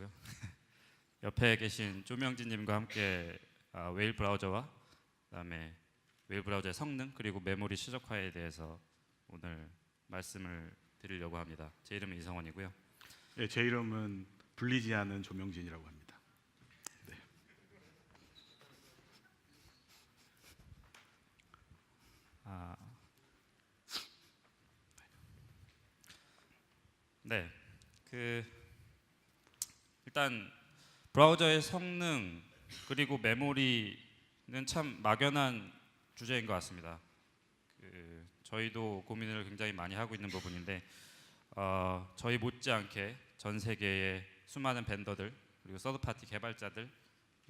하시고요. 옆에 계신 조명진님과 함께 웨일 브라우저와 그다음에 웨일 브라우저의 성능 그리고 메모리 최적화에 대해서 오늘 말씀을 드리려고 합니다. 제 이름은 이성원이고요. 네, 제 이름은 불리지 않은 조명진이라고 합니다. 네. 네, 일단 브라우저의 성능 그리고 메모리는 참 막연한 주제인 것 같습니다. 저희도 고민을 굉장히 많이 하고 있는 부분인데 저희 못지않게 전 세계의 수많은 벤더들 그리고 서드파티 개발자들이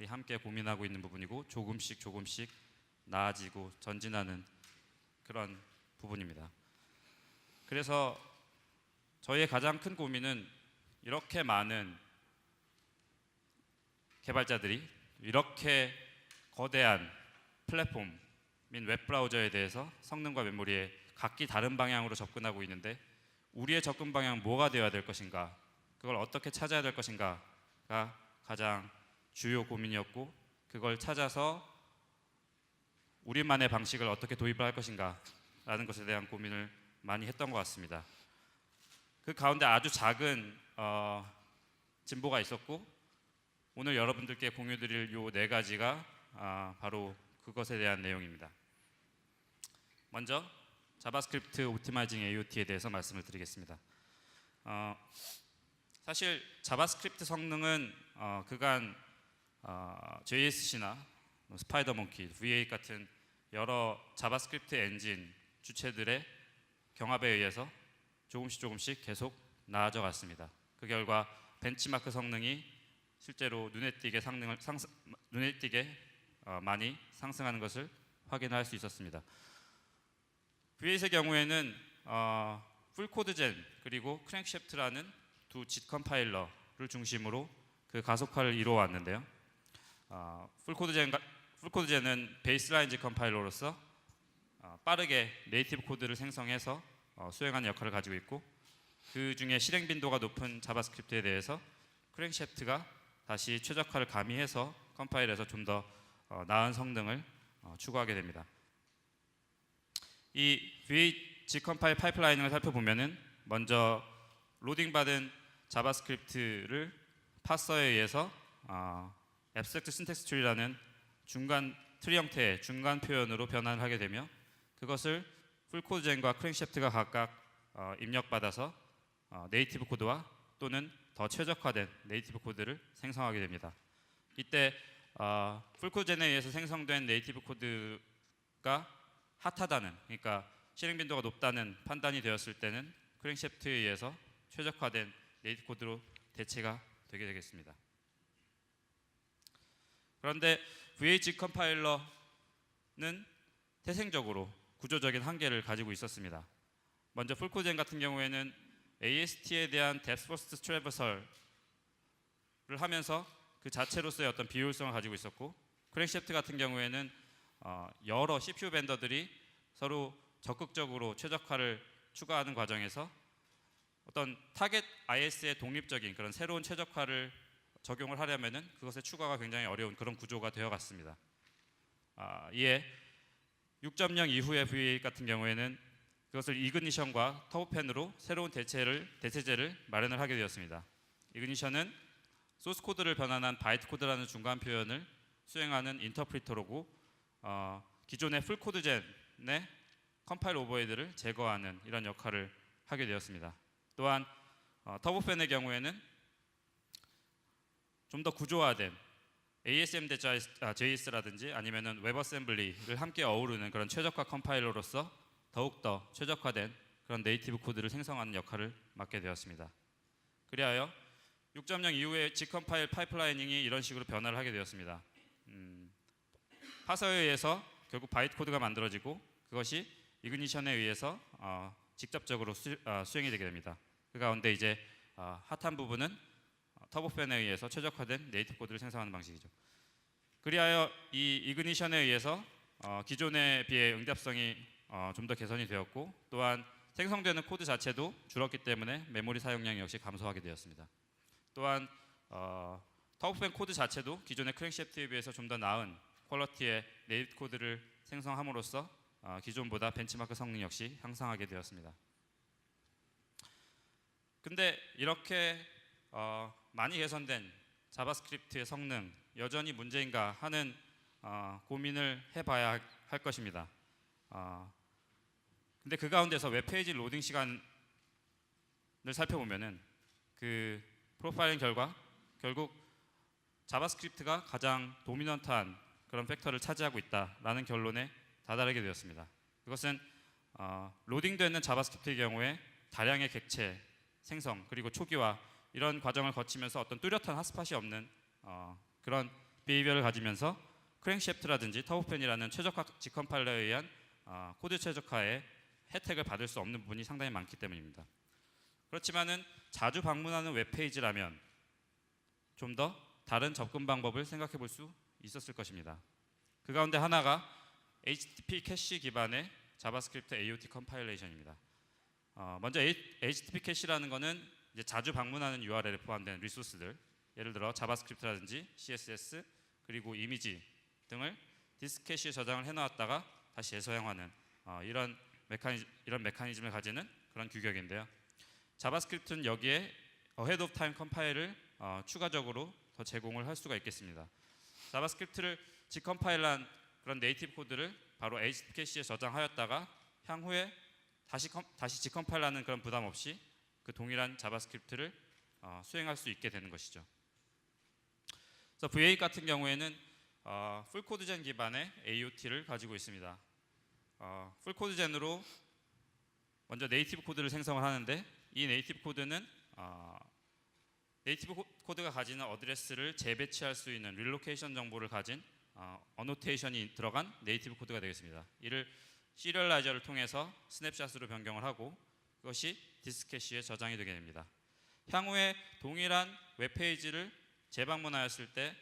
함께 고민하고 있는 부분이고 조금씩 나아지고 전진하는 그런 부분입니다. 그래서 저희의 가장 큰 고민은 이렇게 많은 개발자들이 이렇게 거대한 플랫폼인 웹브라우저에 대해서 성능과 메모리에 각기 다른 방향으로 접근하고 있는데 우리의 접근 방향은 뭐가 되어야 될 것인가, 그걸 어떻게 찾아야 될 것인가가 가장 주요 고민이었고, 그걸 찾아서 우리만의 방식을 어떻게 도입을 할 것인가 라는 것에 대한 고민을 많이 했던 것 같습니다. 그 가운데 아주 작은 진보가 있었고, 오늘 여러분들께 공유드릴 요 네 가지가 바로 그것에 대한 내용입니다. 먼저 자바스크립트 오프티마이징 AOT에 대해서 말씀을 드리겠습니다. 사실 자바스크립트 성능은 그간 JSC나 스파이더몽키, V8 같은 여러 자바스크립트 엔진 주체들의 경합에 의해서 조금씩 계속 나아져 갔습니다. 그 결과 벤치마크 성능이 실제로 눈에 띄게 많이 상승하는 것을 확인할 수 있었습니다. V8의 경우에는 풀코드젠 그리고 크랭크래프트라는 두 짓 컴파일러를 중심으로 그 가속화를 이루어 왔는데요. 풀코드젠은 베이스라인 짓 컴파일러로서 빠르게 네이티브 코드를 생성해서 수행하는 역할을 가지고 있고, 그 중에 실행 빈도가 높은 자바스크립트에 대해서 크랭크래프트가 다시 최적화를 가미해서 컴파일에서 좀 더 나은 성능을 추구하게 됩니다. 이 V8 짓 컴파일 파이프라인을 살펴보면은 먼저 로딩받은 자바스크립트를 파서에 의해서 abstract syntax tree라는 중간 트리 형태의 중간 표현으로 변환을 하게 되며, 그것을 풀코드젠과 크랭크래프트가 각각 입력받아서 네이티브 코드와 또는 더 최적화된 네이티브 코드를 생성하게 됩니다. 이때 풀코드젠에 의해서 생성된 네이티브 코드가 핫하다는, 그러니까 실행 빈도가 높다는 판단이 되었을 때는 크랭크래프트에 의해서 최적화된 네이티브 코드로 대체가 되게 되겠습니다. 그런데 V8 컴파일러는 태생적으로 구조적인 한계를 가지고 있었습니다. 먼저 풀코드젠 같은 경우에는 AST에 대한 depth first traversal을 하면서 그 자체로서의 어떤 비효율성을 가지고 있었고, 크랭크래프트 같은 경우에는 여러 CPU 벤더들이 서로 적극적으로 최적화를 추가하는 과정에서 어떤 타겟 IS의 독립적인 그런 새로운 최적화를 적용을 하려면은 그것의 추가가 굉장히 어려운 그런 구조가 되어갔습니다. 이에 6.0 이후의 V8 같은 경우에는 그것을 이그니션과 터보펜으로 새로운 대체제를 마련을 하게 되었습니다. 이그니션은 소스 코드를 변환한 바이트 코드라는 중간 표현을 수행하는 인터프리터로고, 기존의 풀 코드젠의 컴파일 오버헤드를 제거하는 이런 역할을 하게 되었습니다. 또한 터보펜의 경우에는 좀 더 구조화된 ASM.JS라든지 아니면은 웹어셈블리를 함께 어우르는 그런 최적화 컴파일러로서 더욱더 최적화된 그런 네이티브 코드를 생성하는 역할을 맡게 되었습니다. 그리하여 6.0 이후의 G컴파일 파이프라이닝이 이런 식으로 변화를 하게 되었습니다. 파서에 의해서 결국 바이트 코드가 만들어지고 그것이 이그니션에 의해서 직접적으로 수행이 되게 됩니다. 그 가운데 이제 핫한 부분은 터보팬에 의해서 최적화된 네이티브 코드를 생성하는 방식이죠. 그리하여 이 이그니션에 의해서 기존에 비해 응답성이 좀 더 개선이 되었고, 또한 생성되는 코드 자체도 줄었기 때문에 메모리 사용량이 역시 감소하게 되었습니다. 또한 터보팬 코드 자체도 기존의 크랭크래프트에 비해서 좀 더 나은 퀄리티의 네이티브 코드를 생성함으로써 기존보다 벤치마크 성능 역시 향상하게 되었습니다. 근데 이렇게 많이 개선된 자바스크립트의 성능 여전히 문제인가 하는 고민을 해봐야 할 것입니다. 근데 그 가운데서 웹페이지 로딩 시간을 살펴보면은 그 프로파일링 결과 결국 자바스크립트가 가장 도미넌트한 그런 팩터를 차지하고 있다라는 결론에 다다르게 되었습니다. 이것은 로딩되는 자바스크립트의 경우에 다량의 객체 생성 그리고 초기화 이런 과정을 거치면서 어떤 뚜렷한 핫스팟이 없는 그런 비헤이비어를 가지면서 크랭크래프트라든지 터보팬이라는 최적화 직컴파일러에 의한 코드 최적화의 혜택을 받을 수 없는 부분이 상당히 많기 때문입니다. 그렇지만은 자주 방문하는 웹페이지라면 좀 더 다른 접근 방법을 생각해 볼 수 있었을 것입니다. 그 가운데 하나가 HTTP 캐시 기반의 자바스크립트 AOT 컴파일레이션입니다. 먼저 HTTP 캐시라는 것은 이제 자주 방문하는 URL에 포함된 리소스들, 예를 들어 자바스크립트라든지 CSS 그리고 이미지 등을 디스크 캐시에 저장을 해놓았다가 다시 재서양하는 이런 메커니즘을 가지는 그런 규격인데요. 자바스크립트는 여기에 ahead of time 컴파일을 추가적으로 더 제공을 할 수가 있겠습니다. 자바스크립트를 직컴파일한 그런 네이티브 코드를 바로 HTTP 캐시에 저장하였다가 향후에 다시 직컴파일하는 그런 부담 없이 그 동일한 자바스크립트를 수행할 수 있게 되는 것이죠. 그래서 V8 같은 경우에는 풀코드젠 기반의 AOT를 가지고 있습니다. 풀코드젠으로 먼저 네이티브 코드를 생성을 하는데 이 네이티브 코드는 네이티브 코드가 가지는 어드레스를 재배치할 수 있는 릴로케이션 정보를 가진 어노테이션이 들어간 네이티브 코드가 되겠습니다. 이를 시리얼라이저를 통해서 스냅샷으로 변경을 하고 그것이 디스크 캐시에 저장이 되게 됩니다. 향후에 동일한 웹페이지를 재방문하였을 때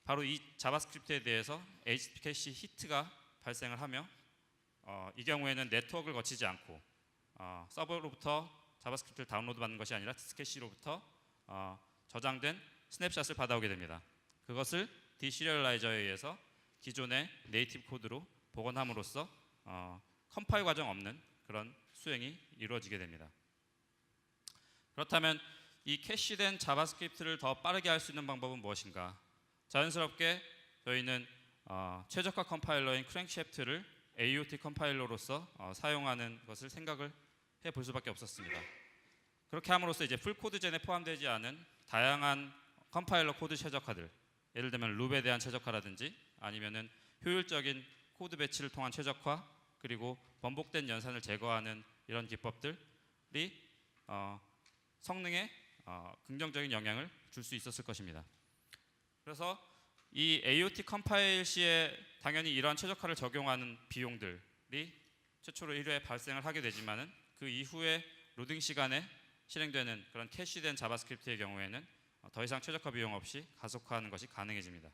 바로 이 자바스크립트에 대해서 HTTP 캐시 히트가 발생을 하며 이 경우에는 네트워크를 거치지 않고 서버로부터 자바스크립트를 다운로드 받는 것이 아니라 디스크 캐시로부터 저장된 스냅샷을 받아오게 됩니다. 그것을 디시리얼라이저에 의해서 기존의 네이티브 코드로 복원함으로써 컴파일 과정 없는 그런 수행이 이루어지게 됩니다. 그렇다면 이 캐시된 자바스크립트를 더 빠르게 할 수 있는 방법은 무엇인가? 자연스럽게 저희는 최적화 컴파일러인 크랭크래프트를 AOT 컴파일러로서 사용하는 것을 생각을 해볼 수밖에 없었습니다. 그렇게 함으로써 이제 풀코드젠에 포함되지 않은 다양한 컴파일러 코드 최적화들, 예를 들면 룹에 대한 최적화라든지 아니면은 효율적인 코드 배치를 통한 최적화 그리고 번복된 연산을 제거하는 이런 기법들이 성능에 긍정적인 영향을 줄 수 있었을 것입니다. 그래서 이 AOT 컴파일 시에 당연히 이러한 최적화를 적용하는 비용들이 최초로 1회에 발생을 하게 되지만은 그 이후에 로딩 시간에 실행되는 그런 캐시된 자바스크립트의 경우에는 더 이상 최적화 비용 없이 가속화하는 것이 가능해집니다.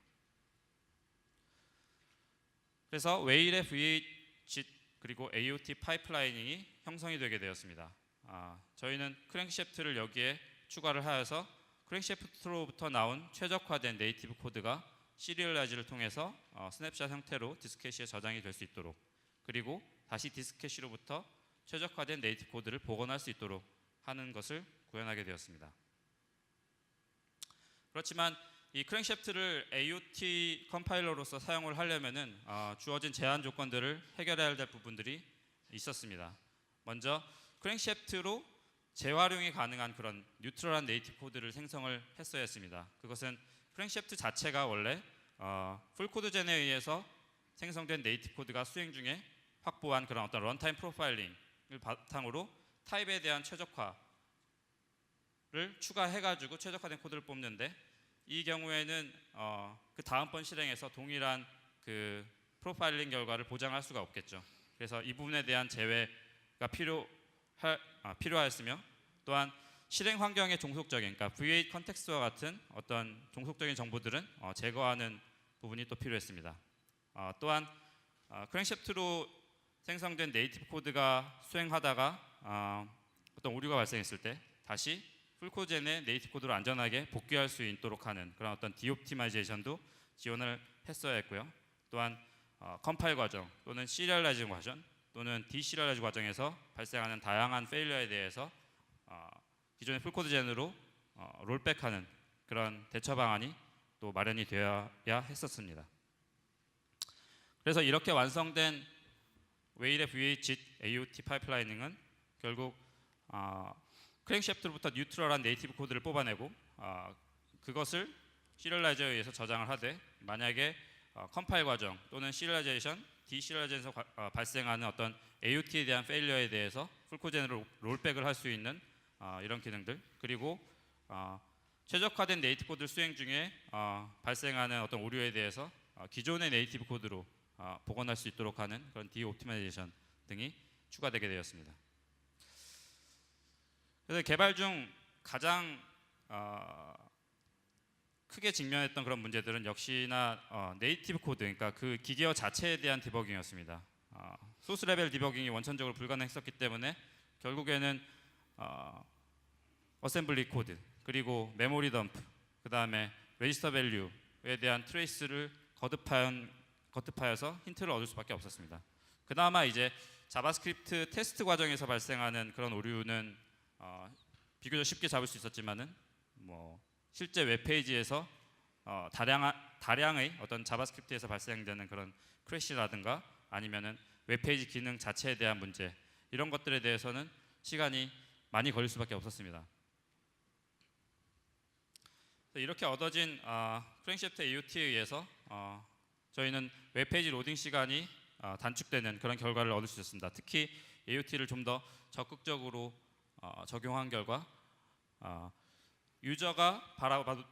그래서 웨일의 V8 그리고 AOT 파이프라이닝이 형성이 되게 되었습니다. 저희는 크랭크래프트를 여기에 추가를 하여서 크랭크래프트로부터 나온 최적화된 네이티브 코드가 시리얼라이즈를 통해서 스냅샷 형태로 디스크 캐시에 저장이 될 수 있도록 그리고 다시 디스크 캐시로부터 최적화된 네이티브 코드를 복원할 수 있도록 하는 것을 구현하게 되었습니다. 그렇지만 이 크랭크래프트를 AOT 컴파일러로서 사용을 하려면은 주어진 제한 조건들을 해결해야 될 부분들이 있었습니다. 먼저 크랭크래프트로 재활용이 가능한 그런 뉴트럴한 네이티브 코드를 생성을 했어야 했습니다. 그것은 크랭크래프트 자체가 원래 풀코드젠에 의해서 생성된 네이티브 코드가 수행 중에 확보한 그런 어떤 런타임 프로파일링을 바탕으로 타입에 대한 최적화를 추가해가지고 최적화된 코드를 뽑는데 이 경우에는 그 다음번 실행에서 동일한 그 프로파일링 결과를 보장할 수가 없겠죠. 그래서 이 부분에 대한 제외가 필요하였으며 또한 실행 환경의 종속적인 그러니까 V8 컨텍스트와 같은 어떤 종속적인 정보들은 제거하는 부분이 또 필요했습니다. 또한 크랭크래프트로 생성된 네이티브 코드가 수행하다가 어떤 오류가 발생했을 때 다시 풀코젠의 네이티브 코드로 안전하게 복귀할 수 있도록 하는 그런 어떤 디옵티마이제이션도 지원을 했어야 했고요. 또한 컴파일 과정 또는 시리얼라이징 과정 또는 디시리얼라이징 과정에서 발생하는 다양한 페일러에 대해서 기존의 풀코드젠으로 롤백하는 그런 대처 방안이 또 마련이 되어야 했었습니다. 그래서 이렇게 완성된 웨일의 VHit AOT 파이프라이닝은 결국 크랭크래프트로부터 뉴트럴한 네이티브 코드를 뽑아내고 그것을 시리얼라이저에 의해서 저장을 하되 만약에 컴파일 과정 또는 시리얼라이제이션, 디시리얼라이제이션에서 발생하는 어떤 AOT에 대한 페일러에 대해서 풀코젠으로 롤백을 할 수 있는 이런 기능들, 그리고 최적화된 네이티브 코드를 수행 중에 발생하는 어떤 오류에 대해서 기존의 네이티브 코드로 복원할 수 있도록 하는 그런 디옵티마이제이션 등이 추가되게 되었습니다. 그래서 개발 중 가장 크게 직면했던 그런 문제들은 역시나 네이티브 코드, 그러니까 그 기계어 자체에 대한 디버깅이었습니다. 소스 레벨 디버깅이 원천적으로 불가능했었기 때문에 결국에는 어셈블리 코드, 그리고 메모리 덤프, 그 다음에 레지스터 밸류에 대한 트레이스를 거듭하여서 힌트를 얻을 수밖에 없었습니다. 그나마 이제 자바스크립트 테스트 과정에서 발생하는 그런 오류는 비교적 쉽게 잡을 수 있었지만은 뭐 실제 웹페이지에서 다량의 어떤 자바스크립트에서 발생되는 그런 크래시라든가 아니면은 웹페이지 기능 자체에 대한 문제, 이런 것들에 대해서는 시간이 많이 걸릴 수밖에 없었습니다. 이렇게 얻어진 크랭크래프트 AOT에 의해서 저희는 웹페이지 로딩 시간이 단축되는 그런 결과를 얻을 수 있었습니다. 특히 AOT를 좀 더 적극적으로 적용한 결과 유저가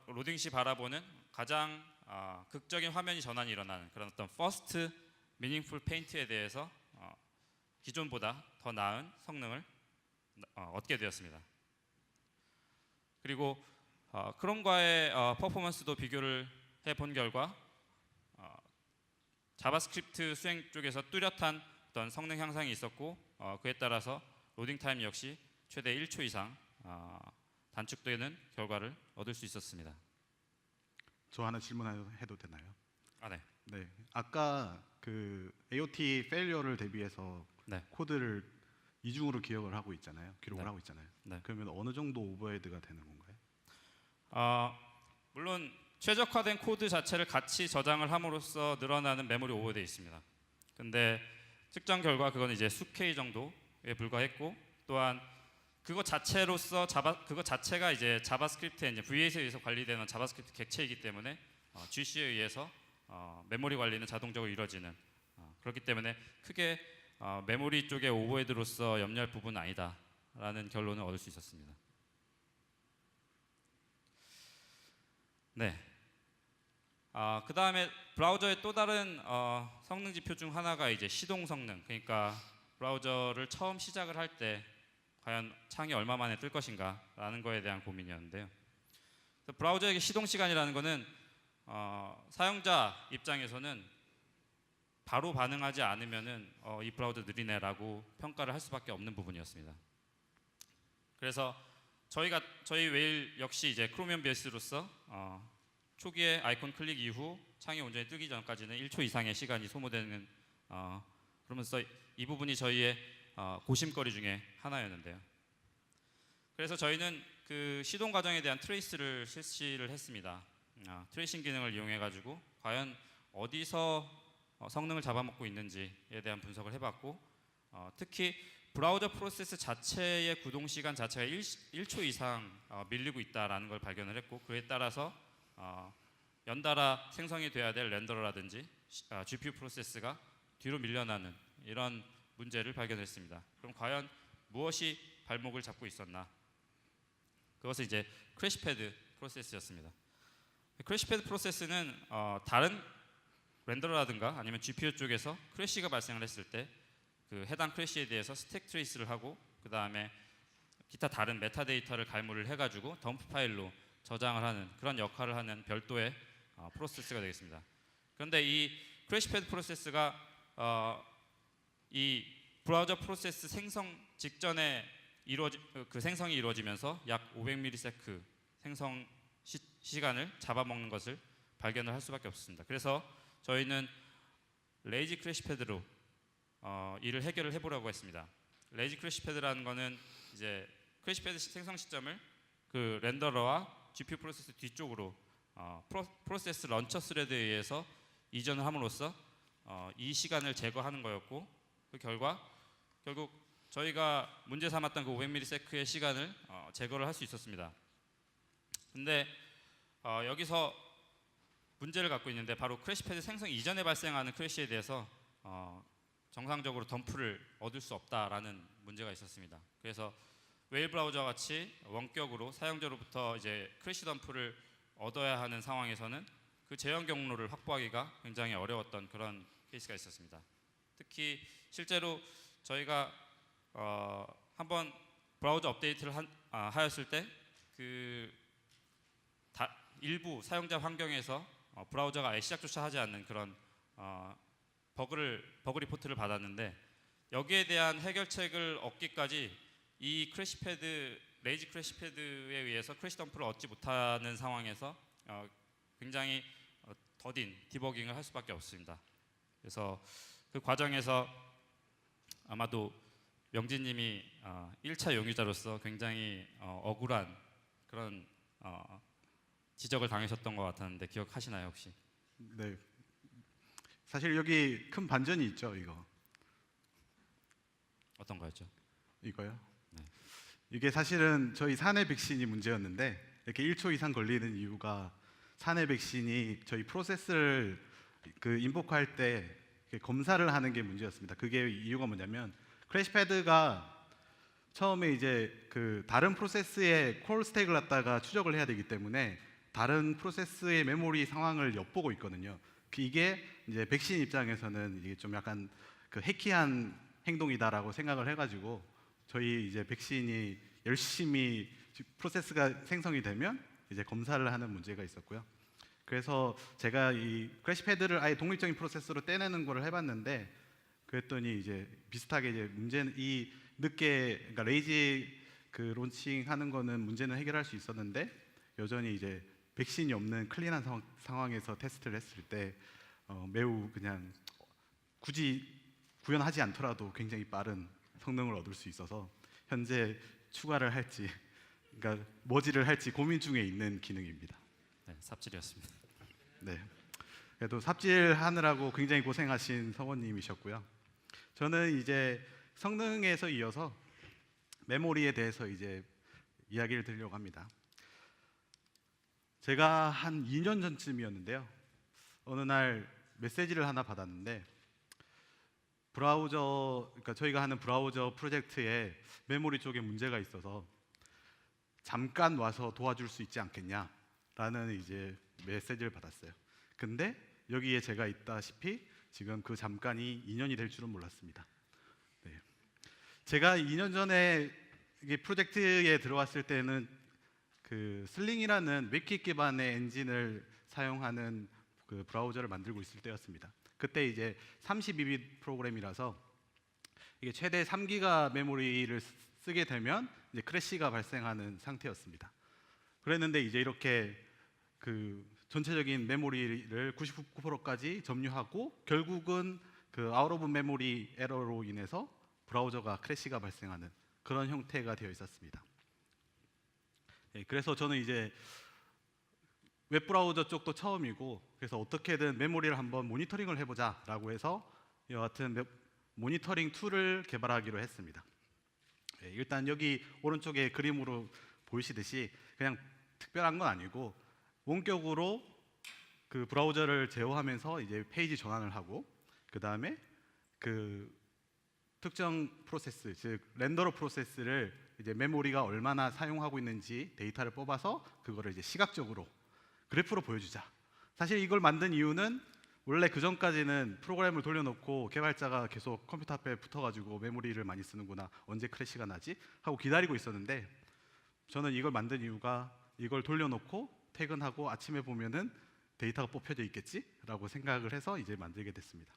로딩 시 바라보는 가장 극적인 화면이 전환이 일어나는 그런 어떤 퍼스트 미닝풀 페인트에 대해서 기존보다 더 나은 성능을 얻게 되었습니다. 그리고 크롬과의 퍼포먼스도 비교를 해본 결과 자바스크립트 수행 쪽에서 뚜렷한 어떤 성능 향상이 있었고 그에 따라서 로딩 타임 역시 최대 1초 이상 단축되는 결과를 얻을 수 있었습니다. 저 하나 질문해도 되나요? 네. 네. 아까 그 AOT 페일리어를 대비해서 네. 코드를 이중으로 기록을 하고 있잖아요. 기록을 네. 하고 있잖아요. 네. 그러면 어느 정도 오버헤드가 되는 건가요? 물론 최적화된 코드 자체를 같이 저장을 함으로써 늘어나는 메모리 오버헤드가 있습니다. 근데 측정 결과 그건 이제 수 K 정도에 불과했고, 또한 그것 자체로서 그것 자체가 이제 자바스크립트에 이제 VH에 의해서 관리되는 자바스크립트 객체이기 때문에 GC에 의해서 메모리 관리는 자동적으로 이루어지는 그렇기 때문에 크게 메모리 쪽의 오버헤드로서 염려할 부분은 아니다라는 결론을 얻을 수 있었습니다. 네. 그 다음에 브라우저의 또 다른 성능 지표 중 하나가 이제 시동 성능. 그러니까 브라우저를 처음 시작을 할 때 과연 창이 얼마 만에 뜰 것인가라는 거에 대한 고민이었는데요. 브라우저에게 시동 시간이라는 거는 사용자 입장에서는 바로 반응하지 않으면은 이 브라우저 느리네라고 평가를 할 수밖에 없는 부분이었습니다. 그래서 저희 웨일 역시 이제 크로미엄 베이스로서 초기에 아이콘 클릭 이후 창이 온전히 뜨기 전까지는 1초 이상의 시간이 소모되는 그러면서 이 부분이 저희의 고심거리 중에 하나였는데요. 그래서 저희는 그 시동 과정에 대한 트레이스를 실시를 했습니다. 트레이싱 기능을 이용해 가지고 과연 어디서 성능을 잡아먹고 있는지에 대한 분석을 해봤고, 특히 브라우저 프로세스 자체의 구동 시간 자체가 1초 이상 밀리고 있다라는 걸 발견을 했고, 그에 따라서 연달아 생성이 돼야 될 렌더러라든지 GPU 프로세스가 뒤로 밀려나는 이런 문제를 발견했습니다. 그럼 과연 무엇이 발목을 잡고 있었나? 그것은 이제 크래시패드 프로세스였습니다. 크래시패드 프로세스는 다른 렌더러라든가 아니면 GPU 쪽에서 크래시가 발생을 했을 때 그 해당 크래시에 대해서 스택 트레이스를 하고, 그 다음에 기타 다른 메타데이터를 갈무를 해가지고 덤프 파일로 저장을 하는 그런 역할을 하는 별도의 프로세스가 되겠습니다. 그런데 이 크래시패드 프로세스가 이 브라우저 프로세스 생성 직전에 그 생성이 이루어지면서 약 500ms 생성 시간을 잡아먹는 것을 발견을 할 수밖에 없습니다. 그래서 저희는 레이지 크래시패드로 이를 해결을 해보려고 했습니다. 레이지 크래시패드라는 거는 이제 크래시패드 생성 시점을 그 렌더러와 GPU 프로세스 뒤쪽으로 프로세스 런처 스레드에 의해서 이전을 함으로써 이 시간을 제거하는 거였고, 그 결국 저희가 문제 삼았던 그 500ms의 시간을 제거를 할 수 있었습니다. 근데 여기서 문제를 갖고 있는데, 바로 크래시패드 생성 이전에 발생하는 크래시에 대해서 정상적으로 덤프를 얻을 수 없다라는 문제가 있었습니다. 그래서 웨일 브라우저와 같이 원격으로 사용자로부터 이제 크래시 덤프를 얻어야 하는 상황에서는 그 재현 경로를 확보하기가 굉장히 어려웠던 그런 케이스가 있었습니다. 특히 실제로 저희가 한번 브라우저 업데이트를 하였을 때 그 일부 사용자 환경에서 브라우저가 아예 시작조차 하지 않는 그런 버그 리포트를 받았는데, 여기에 대한 해결책을 얻기까지 이 레이지 크래시패드에 의해서 크래시 덤프를 얻지 못하는 상황에서 굉장히 더딘 디버깅을 할 수밖에 없습니다. 그래서 그 과정에서 아마도 명진님이 1차 용의자로서 굉장히 억울한 그런 지적을 당하셨던 것 같았는데 기억하시나요 혹시? 네. 사실 여기 큰 반전이 있죠. 어떤 거였죠? 이거요. 네. 이게 사실은 저희 사내 백신이 문제였는데, 이렇게 1초 이상 걸리는 이유가 사내 백신이 저희 프로세스를 인보크할 때 검사를 하는 게 문제였습니다. 그게 이유가 뭐냐면, 크래시패드가 처음에 이제 그 다른 프로세스의 콜 스택을 갖다가 추적을 해야 되기 때문에 다른 프로세스의 메모리 상황을 엿보고 있거든요. 이게 이제 백신 입장에서는 이게 좀 약간 그 해키한 행동이다라고 생각을 해가지고, 저희 이제 백신이 열심히 프로세스가 생성이 되면 이제 검사를 하는 문제가 있었고요. 그래서 제가 이 크래시패드를 아예 독립적인 프로세스로 떼내는 거를 해봤는데, 그랬더니 이제 비슷하게 이제 문제는 이 늦게, 그러니까 레이지 그 론칭하는 거는 문제는 해결할 수 있었는데, 여전히 이제 백신이 없는 클린한 상황에서 테스트를 했을 때 매우 그냥 굳이 구현하지 않더라도 굉장히 빠른 성능을 얻을 수 있어서 현재 추가를 할지, 그러니까 머지를 할지 고민 중에 있는 기능입니다. 네, 삽질이었습니다. 네. 그래도 삽질하느라고 굉장히 고생하신 성원님이셨고요. 저는 이제 성능에서 이어서 메모리에 대해서 이제 이야기를 드리려고 합니다. 제가 한 2년 전쯤이었는데요. 어느 날 메시지를 하나 받았는데, 그러니까 저희가 하는 브라우저 프로젝트에 메모리 쪽에 문제가 있어서 잠깐 와서 도와줄 수 있지 않겠냐라는 이제 메시지를 받았어요. 근데 여기에 제가 있다시피 지금 그 잠깐이 2년이 될 줄은 몰랐습니다. 네. 제가 2년 전에 이게 프로젝트에 들어왔을 때는 그 슬링이라는 웹킷 기반의 엔진을 사용하는 그 브라우저를 만들고 있을 때였습니다. 그때 이제 32빗 프로그램이라서 이게 최대 3기가 메모리를 쓰게 되면 이제 크래시가 발생하는 상태였습니다. 그랬는데 이제 이렇게 그 전체적인 메모리를 99%까지 점유하고 결국은 그 아웃 오브 메모리 에러로 인해서 브라우저가 크래시가 발생하는 그런 형태가 되어 있었습니다. 네, 그래서 저는 이제 웹브라우저 쪽도 처음이고, 그래서 어떻게든 메모리를 한번 모니터링을 해보자라고 해서 이와 같은 모니터링 툴을 개발하기로 했습니다. 네, 일단 여기 오른쪽에 그림으로 보이시듯이 그냥 특별한 건 아니고 원격으로 그 브라우저를 제어하면서 이제 페이지 전환을 하고, 그 다음에 그 특정 프로세스, 즉 렌더러 프로세스를 이제 메모리가 얼마나 사용하고 있는지 데이터를 뽑아서 그거를 이제 시각적으로 그래프로 보여주자. 사실 이걸 만든 이유는 원래 그 전까지는 프로그램을 돌려놓고 개발자가 계속 컴퓨터 앞에 붙어가지고 메모리를 많이 쓰는구나, 언제 크래시가 나지 하고 기다리고 있었는데, 저는 이걸 만든 이유가 이걸 돌려놓고 퇴근하고 아침에 보면은 데이터가 뽑혀져 있겠지라고 생각을 해서 이제 만들게 됐습니다.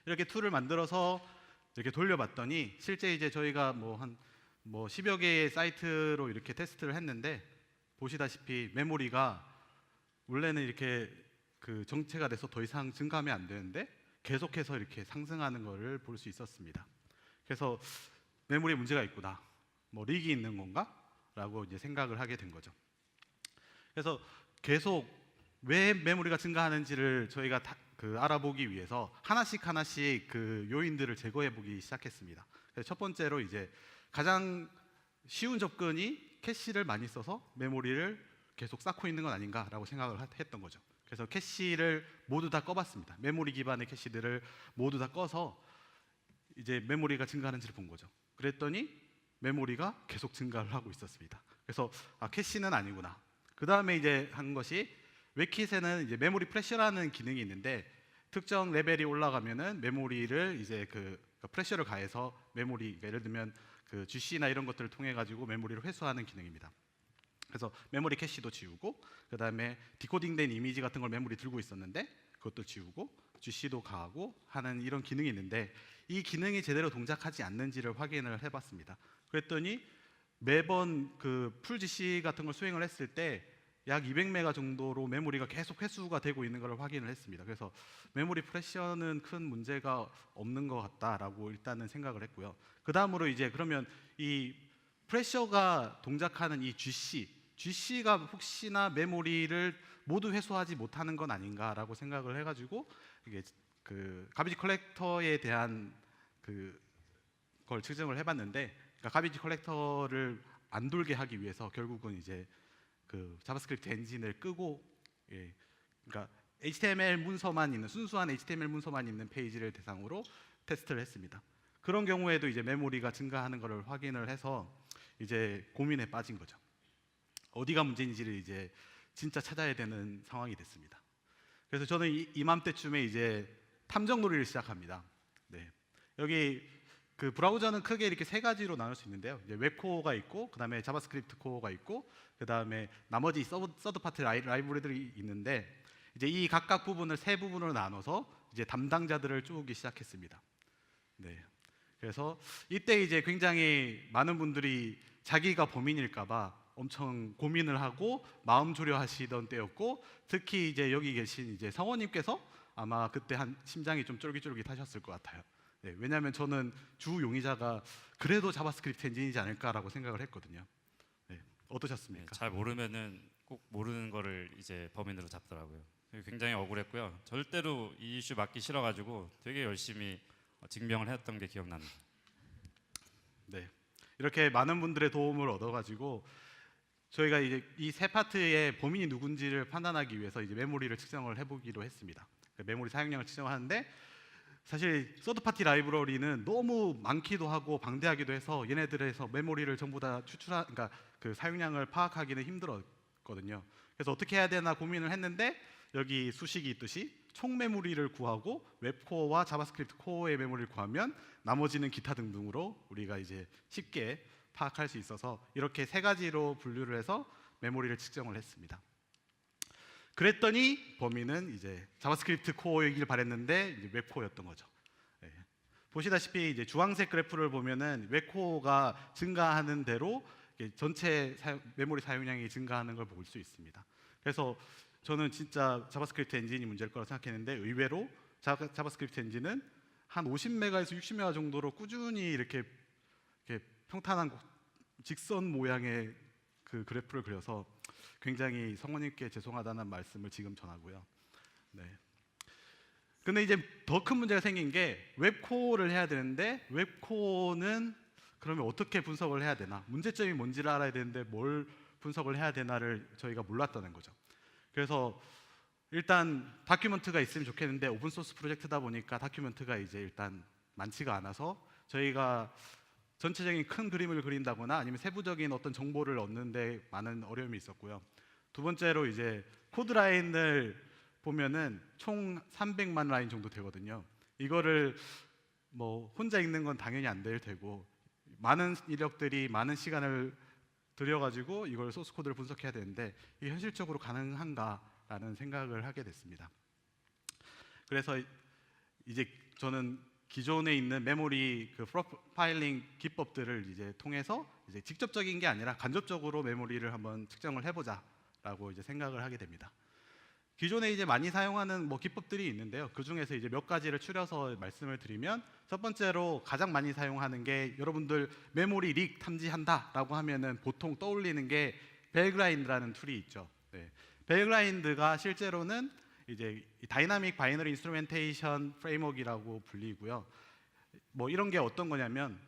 이렇게 툴을 만들어서 이렇게 돌려봤더니 실제 이제 저희가 뭐 한 뭐 10여 개의 사이트로 이렇게 테스트를 했는데 보시다시피 메모리가 원래는 이렇게 그 정체가 돼서 더 이상 증가하면 안 되는데 계속해서 이렇게 상승하는 것을 볼 수 있었습니다. 그래서 메모리에 문제가 있구나, 뭐 릭이 있는 건가? 라고 이제 생각을 하게 된 거죠. 그래서 계속 왜 메모리가 증가하는지를 저희가 알아보기 위해서 하나씩 그 요인들을 제거해 보기 시작했습니다. 그래서 첫 번째로 이제 가장 쉬운 접근이 캐시를 많이 써서 메모리를 계속 쌓고 있는 건 아닌가라고 생각을 했던 거죠. 그래서 캐시를 모두 다 꺼봤습니다. 메모리 기반의 캐시들을 모두 다 꺼서 이제 메모리가 증가하는지를 본 거죠. 그랬더니 메모리가 계속 증가를 하고 있었습니다. 그래서 캐시는 아니구나. 그 다음에 이제 한 것이 웹킷에는 이제 메모리 프레셔라는 기능이 있는데 특정 레벨이 올라가면은 메모리를 이제 그 프레셔를 가해서 메모리, 그러니까 예를 들면 그 GC나 이런 것들을 통해 가지고 메모리를 회수하는 기능입니다. 그래서 메모리 캐시도 지우고 그 다음에 디코딩된 이미지 같은 걸 메모리 들고 있었는데 그것도 지우고 GC도 가하고 하는 이런 기능이 있는데 이 기능이 제대로 동작하지 않는지를 확인을 해봤습니다. 그랬더니 매번 그 풀 GC 같은 걸 수행을 했을 때 약 200메가 정도로 메모리가 계속 회수가 되고 있는 것을 확인을 했습니다. 그래서 메모리 프레셔는 큰 문제가 없는 것 같다라고 일단은 생각을 했고요. 그 다음으로 이제 그러면 이 프레셔가 동작하는 이 GC가 혹시나 메모리를 모두 회수하지 못하는 건 아닌가라고 생각을 해가지고 이게 그 가비지 컬렉터에 대한 그걸 측정을 해봤는데, 그러니까 가비지 컬렉터를 안 돌게 하기 위해서 결국은 이제 그 자바스크립트 엔진을 끄고, 그러니까 HTML 문서만 있는 순수한 HTML 문서만 있는 페이지를 대상으로 테스트를 했습니다. 그런 경우에도 이제 메모리가 증가하는 것을 확인을 해서 이제 고민에 빠진 거죠. 어디가 문제인지를 이제 진짜 찾아야 되는 상황이 됐습니다. 그래서 저는 이맘때쯤에 이제 탐정놀이를 시작합니다. 네. 여기 그 브라우저는 크게 이렇게 세 가지로 나눌 수 있는데요. 이제 웹코어가 있고, 그 다음에 자바스크립트 코어가 있고, 그 다음에 나머지 서드 파트 라이브러리들이 있는데 이제 이 각각 부분을 세 부분으로 나눠서 이제 담당자들을 쪼기 시작했습니다. 네. 그래서 이때 이제 굉장히 많은 분들이 자기가 범인일까봐 엄청 고민을 하고 마음 졸여하시던 때였고, 특히 이제 여기 계신 이제 성원님께서 아마 그때 한 심장이 좀 쫄깃쫄깃하셨을 것 같아요. 네, 왜냐하면 저는 주 용의자가 그래도 자바스크립트 엔진이지 않을까라고 생각을 했거든요. 네, 어떠셨습니까? 잘 모르면은 꼭 모르는 거를 이제 범인으로 잡더라고요. 굉장히 억울했고요. 절대로 이 이슈 맡기 싫어가지고 되게 열심히 증명을 했던 게 기억납니다. 네, 이렇게 많은 분들의 도움을 얻어가지고 저희가 이제 이 세 파트의 범인이 누군지를 판단하기 위해서 이제 메모리를 측정을 해보기로 했습니다. 메모리 사용량을 측정하는데 사실 서드파티 라이브러리는 너무 많기도 하고 방대하기도 해서 얘네들에서 메모리를 전부 다 그러니까 그 사용량을 파악하기는 힘들었거든요. 그래서 어떻게 해야 되나 고민을 했는데 여기 수식이 있듯이 총 메모리를 구하고 웹코어와 자바스크립트 코어의 메모리를 구하면 나머지는 기타 등등으로 우리가 이제 쉽게 파악할 수 있어서 이렇게 세 가지로 분류를 해서 메모리를 측정을 했습니다. 그랬더니 범인은 이제 자바스크립트 코어이길 바랬는데 이제 웹코어였던 거죠. 네. 보시다시피 이제 주황색 그래프를 보면은 웹코어가 증가하는 대로 전체 메모리 사용량이 증가하는 걸 볼 수 있습니다. 그래서 저는 진짜 자바스크립트 엔진이 문제일 거라고 생각했는데 의외로 자바스크립트 엔진은 한 50메가에서 60메가 정도로 꾸준히 이렇게 평탄한 직선 모양의 그 그래프를 그려서 굉장히 성원님께 죄송하다는 말씀을 지금 전하고요. 네. 근데 이제 더 큰 문제가 생긴 게 웹코어를 해야 되는데 웹코어는 그러면 어떻게 분석을 해야 되나? 문제점이 뭔지를 알아야 되는데 뭘 분석을 해야 되나를 저희가 몰랐다는 거죠. 그래서 일단 다큐멘트가 있으면 좋겠는데 오픈소스 프로젝트다 보니까 다큐멘트가 이제 일단 많지가 않아서 저희가 전체적인 큰 그림을 그린다거나 아니면 세부적인 어떤 정보를 얻는데 많은 어려움이 있었고요. 두 번째로 이제 코드 라인을 보면은 총 300만 라인 정도 되거든요. 이거를 뭐 혼자 읽는 건 당연히 안 될 테고 많은 인력들이 많은 시간을 들여가지고 이걸 소스 코드를 분석해야 되는데 이게 현실적으로 가능한가라는 생각을 하게 됐습니다. 그래서 이제 저는 기존에 있는 메모리 그 프로파일링 기법들을 이제 통해서 이제 직접적인 게 아니라 간접적으로 메모리를 한번 측정을 해보자라고 이제 생각을 하게 됩니다. 기존에 이제 많이 사용하는 기법들이 있는데요. 그 중에서 이제 몇 가지를 추려서 말씀을 드리면, 첫 번째로 가장 많이 사용하는 게, 여러분들 메모리 릭 탐지한다라고 하면은 보통 떠올리는 게 벨그라인드라는 툴이 있죠. 네. 벨그라인드가 실제로는 이제 다이나믹 바이너리 인스트루멘테이션 프레임워크라고 불리고요. 이런 게 어떤 거냐면,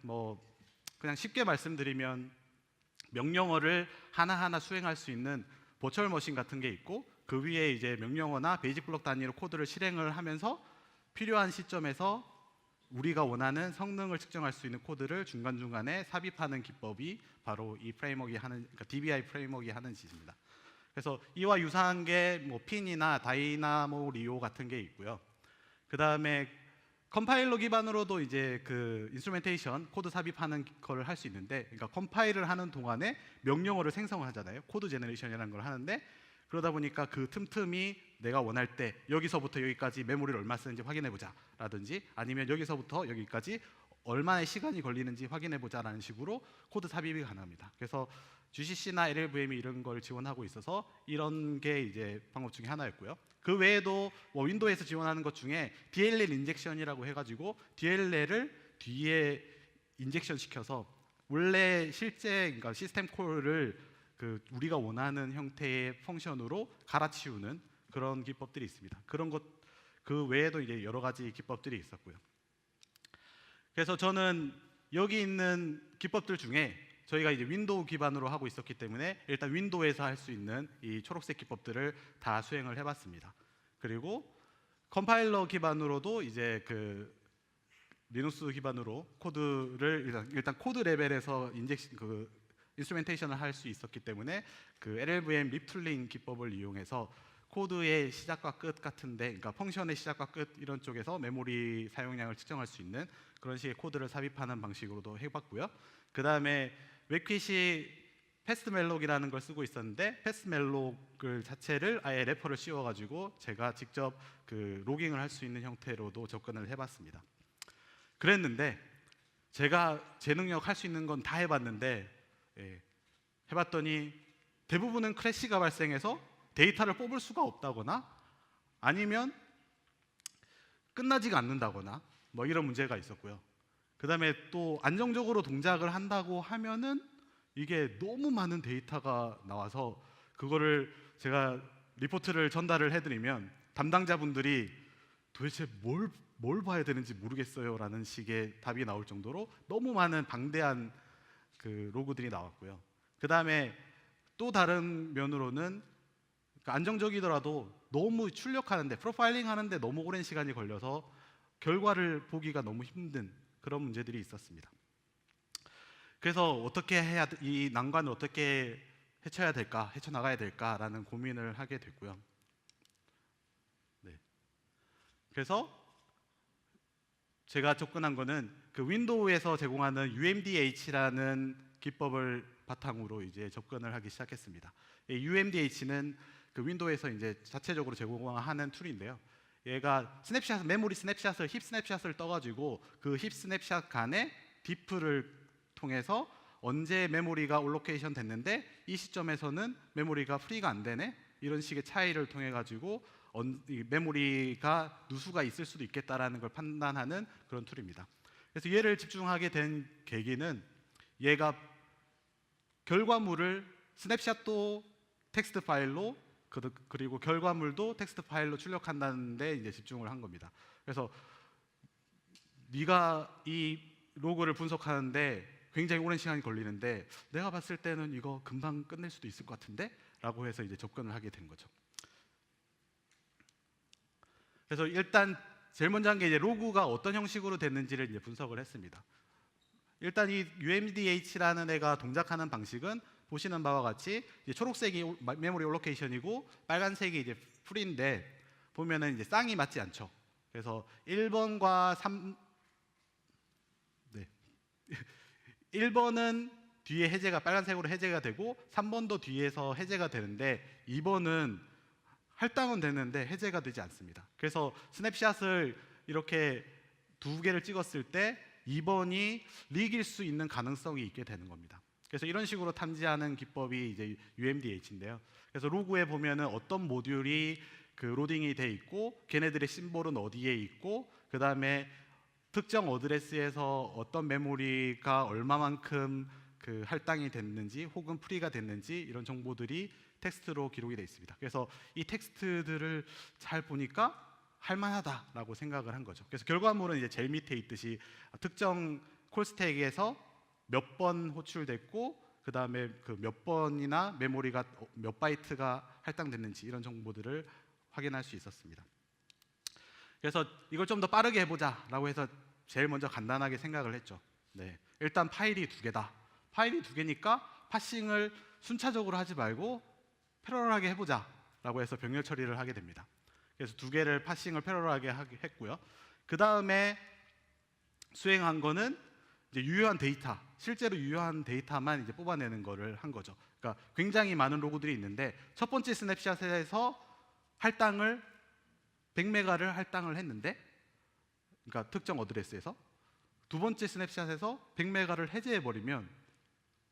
그냥 쉽게 말씀드리면 명령어를 하나하나 수행할 수 있는 버추얼 머신 같은 게 있고, 그 위에 이제 명령어나 베이직 블록 단위로 코드를 실행을 하면서 필요한 시점에서 우리가 원하는 성능을 측정할 수 있는 코드를 중간중간에 삽입하는 기법이 바로 이 프레임워크가 하는, 그러니까 DBI 프레임워크가 하는 짓입니다. 그래서 이와 유사한 게 핀이나 다이나모 리오 같은 게 있고요. 그 다음에 컴파일러 기반으로도 이제 그 인스트루멘테이션 코드 삽입하는 거를 할 수 있는데, 그러니까 컴파일을 하는 동안에 명령어를 생성하잖아요. 코드 제너레이션이라는 걸 하는데, 그러다 보니까 그 틈틈이 내가 원할 때 여기서부터 여기까지 메모리를 얼마 쓰는지 확인해 보자 라든지, 아니면 여기서부터 여기까지 얼마의 시간이 걸리는지 확인해 보자 라는 식으로 코드 삽입이 가능합니다. 그래서 GCC나 LLVM이 이런 걸 지원하고 있어서 이런 게 이제 방법 중에 하나였고요. 그 외에도 윈도우에서 지원하는 것 중에 DLL 인젝션이라고 해가지고 DLL을 뒤에 인젝션 시켜서 원래 실제, 그러니까 시스템 콜을 그 우리가 원하는 형태의 펑션으로 갈아치우는 그런 기법들이 있습니다. 그런 것 그 외에도 이제 여러 가지 기법들이 있었고요. 그래서 저는 여기 있는 기법들 중에 저희가 이제 윈도우 기반으로 하고 있었기 때문에 일단 윈도우에서 할 수 있는 이 초록색 기법들을 다 수행을 해봤습니다. 그리고 컴파일러 기반으로도 이제 그 리눅스 기반으로 코드를 일단 코드 레벨에서 인스트루멘테이션을 할 수 있었기 때문에 그 LLVM 립툴링 기법을 이용해서 코드의 시작과 끝 같은데, 그러니까 펑션의 시작과 끝 이런 쪽에서 메모리 사용량을 측정할 수 있는 그런 식의 코드를 삽입하는 방식으로도 해봤고요. 그 다음에 웹킷이 패스트멜록이라는 걸 쓰고 있었는데, 패스트멜록 자체를 아예 래퍼를 씌워가지고 제가 직접 그 로깅을 할 수 있는 형태로도 접근을 해봤습니다. 그랬는데 제가 제 능력 할 수 있는 건 다 해봤는데, 해봤더니 대부분은 크래시가 발생해서 데이터를 뽑을 수가 없다거나, 아니면 끝나지가 않는다거나 이런 문제가 있었고요. 그 다음에 또 안정적으로 동작을 한다고 하면은 이게 너무 많은 데이터가 나와서 그거를 제가 리포트를 전달을 해드리면 담당자분들이 도대체 뭘 봐야 되는지 모르겠어요 라는 식의 답이 나올 정도로 너무 많은 방대한 그 로그들이 나왔고요. 그 다음에 또 다른 면으로는 안정적이더라도 너무 출력하는데, 프로파일링 하는데 너무 오랜 시간이 걸려서 결과를 보기가 너무 힘든 그런 문제들이 있었습니다. 그래서 어떻게 해야, 이 난관을 어떻게 헤쳐나가야 될까라는 고민을 하게 됐고요. 네. 그래서 제가 접근한 거는 그 윈도우에서 제공하는 UMDH라는 기법을 바탕으로 이제 접근을 하기 시작했습니다. UMDH는 그 윈도우에서 이제 자체적으로 제공하는 툴인데요. 얘가 메모리 스냅샷을, 힙 스냅샷을 떠가지고 그 힙 스냅샷 간에 diff를 통해서 언제 메모리가 올로케이션 됐는데 이 시점에서는 메모리가 프리가 안 되네, 이런 식의 차이를 통해 가지고 메모리가 누수가 있을 수도 있겠다라는 걸 판단하는 그런 툴입니다. 그래서 얘를 집중하게 된 계기는, 얘가 결과물을 스냅샷도 텍스트 파일로, 그리고 결과물도 텍스트 파일로 출력한다는 데 이제 집중을 한 겁니다. 그래서 네가 이 로그를 분석하는데 굉장히 오랜 시간이 걸리는데 내가 봤을 때는 이거 금방 끝낼 수도 있을 것 같은데? 라고 해서 이제 접근을 하게 된 거죠. 그래서 일단 제일 먼저 한 게 이제 로그가 어떤 형식으로 됐는지를 이제 분석을 했습니다. 일단 이 UMDH라는 애가 동작하는 방식은 보시는 바와 같이 이제 초록색이 메모리 올로케이션이고 빨간색이 이제 풀인데, 보면은 이제 쌍이 맞지 않죠. 그래서 1번과 3, 네. 1번은 뒤에 해제가 빨간색으로 해제가 되고 3번도 뒤에서 해제가 되는데 2번은 할당은 되는데 해제가 되지 않습니다. 그래서 스냅샷을 이렇게 두 개를 찍었을 때 2번이 릭일 수 있는 가능성이 있게 되는 겁니다. 그래서 이런 식으로 탐지하는 기법이 이제 UMDH인데요. 그래서 로그에 보면은 어떤 모듈이 그 로딩이 돼 있고 걔네들의 심볼은 어디에 있고 그 다음에 특정 어드레스에서 어떤 메모리가 얼마만큼 그 할당이 됐는지 혹은 프리가 됐는지 이런 정보들이 텍스트로 기록이 되어 있습니다. 그래서 이 텍스트들을 잘 보니까 할만하다라고 생각을 한 거죠. 그래서 결과물은 이제 제일 밑에 있듯이 특정 콜스택에서 몇 번 호출됐고 그 다음에 그 몇 번이나 메모리가 몇 바이트가 할당됐는지 이런 정보들을 확인할 수 있었습니다. 그래서 이걸 좀 더 빠르게 해보자라고 해서 제일 먼저 간단하게 생각을 했죠. 네, 일단 파일이 두 개다. 파일이 두 개니까 파싱을 순차적으로 하지 말고 패러럴하게 해보자라고 해서 병렬 처리를 하게 됩니다. 그래서 두 개를 파싱을 패러럴하게 했고요. 그 다음에 수행한 거는 이제 유효한 데이터, 실제로 유효한 데이터만 이제 뽑아내는 거를 한 거죠. 그러니까 굉장히 많은 로그들이 있는데 첫 번째 스냅샷에서 할당을 100메가를 할당을 했는데, 그러니까 특정 어드레스에서 두 번째 스냅샷에서 100메가를 해제해 버리면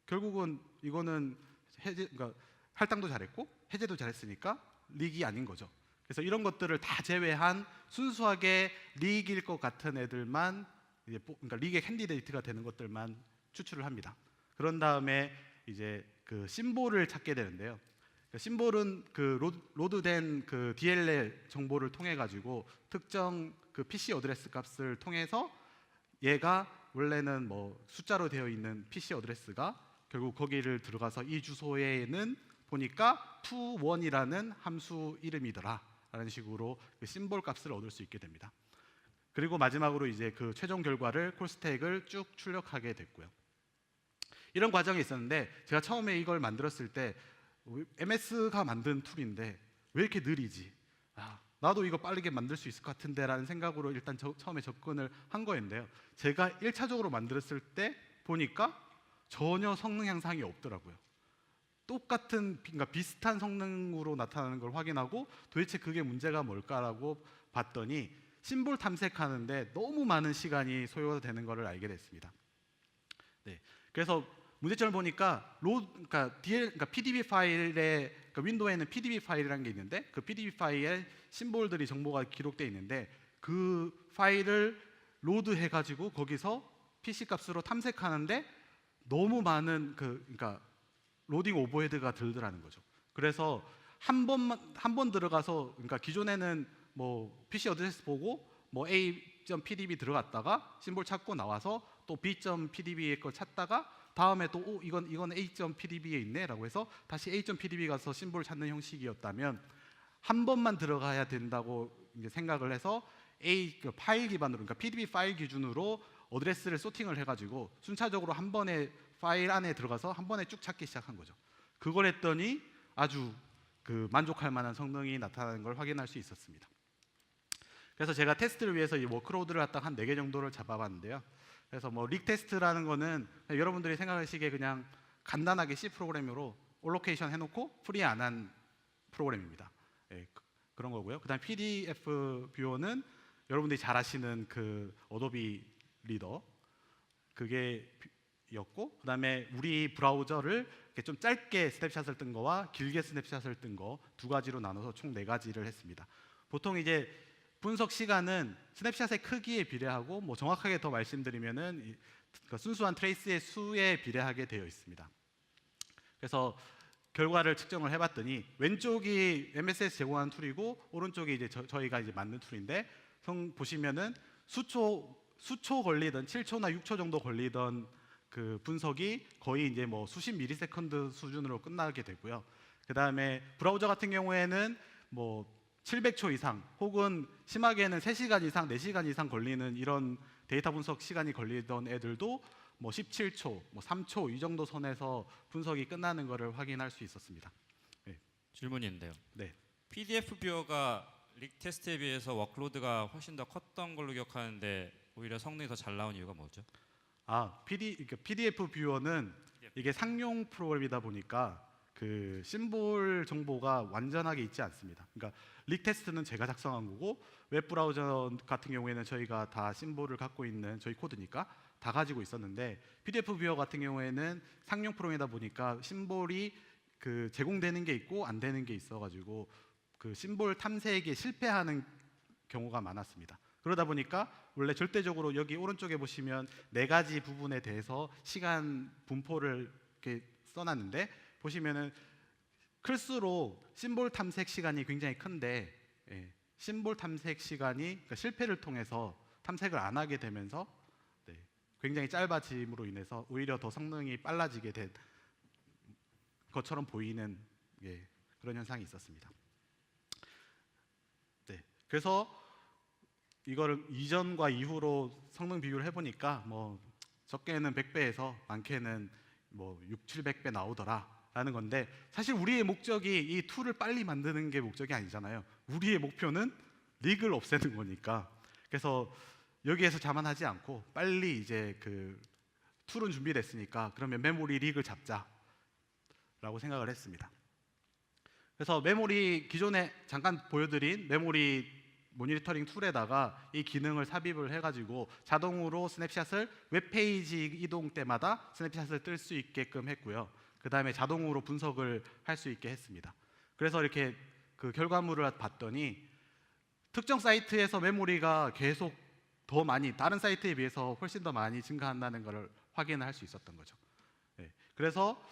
결국은 이거는 그러니까 할당도 잘했고 해제도 잘했으니까 릭이 아닌 거죠. 그래서 이런 것들을 다 제외한 순수하게 릭일 것 같은 애들만 이제 그러니까 릭의 캔디데이트가 되는 것들만 추출을 합니다. 그런 다음에 이제 그 심볼을 찾게 되는데요. 심볼은 그 로드된 그 DLL 정보를 통해 가지고 특정 그 PC 어드레스 값을 통해서 얘가 원래는 뭐 숫자로 되어 있는 PC 어드레스가 결국 거기를 들어가서 이 주소에는 보니까 to1이라는 함수 이름이더라 라는 식으로 그 심볼 값을 얻을 수 있게 됩니다. 그리고 마지막으로 이제 그 최종 결과를 콜스택을 쭉 출력하게 됐고요. 이런 과정이 있었는데 제가 처음에 이걸 만들었을 때 MS가 만든 툴인데 왜 이렇게 느리지? 나도 이거 빠르게 만들 수 있을 것 같은데 라는 생각으로 일단 처음에 접근을 한 거였는데요. 제가 1차적으로 만들었을 때 보니까 전혀 성능 향상이 없더라고요. 똑같은, 그러니까 비슷한 성능으로 나타나는 걸 확인하고 도대체 그게 문제가 뭘까라고 봤더니 심볼 탐색하는데 너무 많은 시간이 소요되는 것을 알게 됐습니다. 네, 그래서 문제점을 보니까 그러니까 PDB 파일에, 그러니까 윈도우에는 PDB 파일이라는 게 있는데 그 PDB 파일에 심볼들이 정보가 기록되어 있는데 그 파일을 로드해가지고 거기서 PC 값으로 탐색하는데 너무 많은 그러니까 로딩 오버헤드가 들더라는 거죠. 그래서 한 번 들어가서, 그러니까 기존에는 뭐 PC 어드레스 보고 뭐 A.pdb 들어갔다가 심볼 찾고 나와서 또 B.pdb의 걸 찾다가 다음에 또 이건 A.pdb에 있네라고 해서 다시 A.pdb 가서 심볼 찾는 형식이었다면 한 번만 들어가야 된다고 이제 생각을 해서 그 파일 기반으로, 그러니까 PDB 파일 기준으로 어드레스를 소팅을 해가지고 순차적으로 한 번에 파일 안에 들어가서 한 번에 쭉 찾기 시작한 거죠. 그걸 했더니 아주 그 만족할 만한 성능이 나타나는 걸 확인할 수 있었습니다. 그래서 제가 테스트를 위해서 이 워크로드를 갖다 한 4개 정도를 잡아봤는데요. 그래서 뭐 릭 테스트라는 거는 여러분들이 생각하시기에 그냥 간단하게 C 프로그램으로 올로케이션 해놓고 프리 안 한 프로그램입니다. 예, 그런 거고요. 그다음 PDF 뷰어는 여러분들이 잘 아시는 그 어도비 리더 그게였고, 그다음에 우리 브라우저를 이렇게 좀 짧게 스냅샷을 뜬 거와 길게 스냅샷을 뜬 거 두 가지로 나눠서 총 4가지를 했습니다. 보통 이제 분석 시간은 스냅샷의 크기에 비례하고 뭐 정확하게 더 말씀드리면은 순수한 트레이스의 수에 비례하게 되어 있습니다. 그래서 결과를 측정을 해봤더니 왼쪽이 MS에서 제공하는 툴이고 오른쪽이 이제 저희가 이제 만든 툴인데 보시면은 수초 걸리던 7초나 6초 정도 걸리던 그 분석이 거의 이제 뭐 수십 미리세컨드 수준으로 끝나게 되고요. 그 다음에 브라우저 같은 경우에는 뭐 700초 이상 혹은 심하게는 3시간 이상, 4시간 이상 걸리는 이런 데이터 분석 시간이 걸리던 애들도 뭐 17초, 뭐 3초 이 정도 선에서 분석이 끝나는 것을 확인할 수 있었습니다. 네. 질문이 있는데요. 네. PDF 뷰어가 릭 테스트에 비해서 워크로드가 훨씬 더 컸던 걸로 기억하는데 오히려 성능이 더 잘 나온 이유가 뭐죠? 그러니까 PDF 뷰어는 이게 상용 프로그램이다 보니까 그 심볼 정보가 완전하게 있지 않습니다. 그러니까 릭 테스트는 제가 작성한 거고 웹 브라우저 같은 경우에는 저희가 다 심볼을 갖고 있는 저희 코드니까 다 가지고 있었는데 PDF 뷰어 같은 경우에는 상용 프롬이다 보니까 심볼이 그 제공되는 게 있고 안 되는 게 있어가지고 그 심볼 탐색에 실패하는 경우가 많았습니다. 그러다 보니까 원래 절대적으로 여기 오른쪽에 보시면 4가지 부분에 대해서 시간 분포를 이렇게 써놨는데 보시면은 클수록 심볼 탐색 시간이 굉장히 큰데 심볼 탐색 시간이 그러니까 실패를 통해서 탐색을 안 하게 되면서 굉장히 짧아짐으로 인해서 오히려 더 성능이 빨라지게 된 것처럼 보이는 그런 현상이 있었습니다. 그래서 이거를 이전과 이후로 성능 비교를 해보니까 뭐 적게는 100배에서 많게는 뭐 6, 700배 나오더라라는 건데 사실 우리의 목적이 이 툴을 빨리 만드는 게 목적이 아니잖아요. 우리의 목표는 릭을 없애는 거니까. 그래서 여기에서 자만하지 않고 빨리 이제 그 툴은 준비됐으니까 그러면 메모리 릭을 잡자라고 생각을 했습니다. 그래서 메모리 기존에 잠깐 보여드린 메모리 모니터링 툴에다가 이 기능을 삽입을 해가지고 자동으로 스냅샷을 웹페이지 이동 때마다 스냅샷을 뜰 수 있게끔 했고요. 그 다음에 자동으로 분석을 할 수 있게 했습니다. 그래서 이렇게 그 결과물을 봤더니 특정 사이트에서 메모리가 계속 더 많이 다른 사이트에 비해서 훨씬 더 많이 증가한다는 것을 확인을 할 수 있었던 거죠. 그래서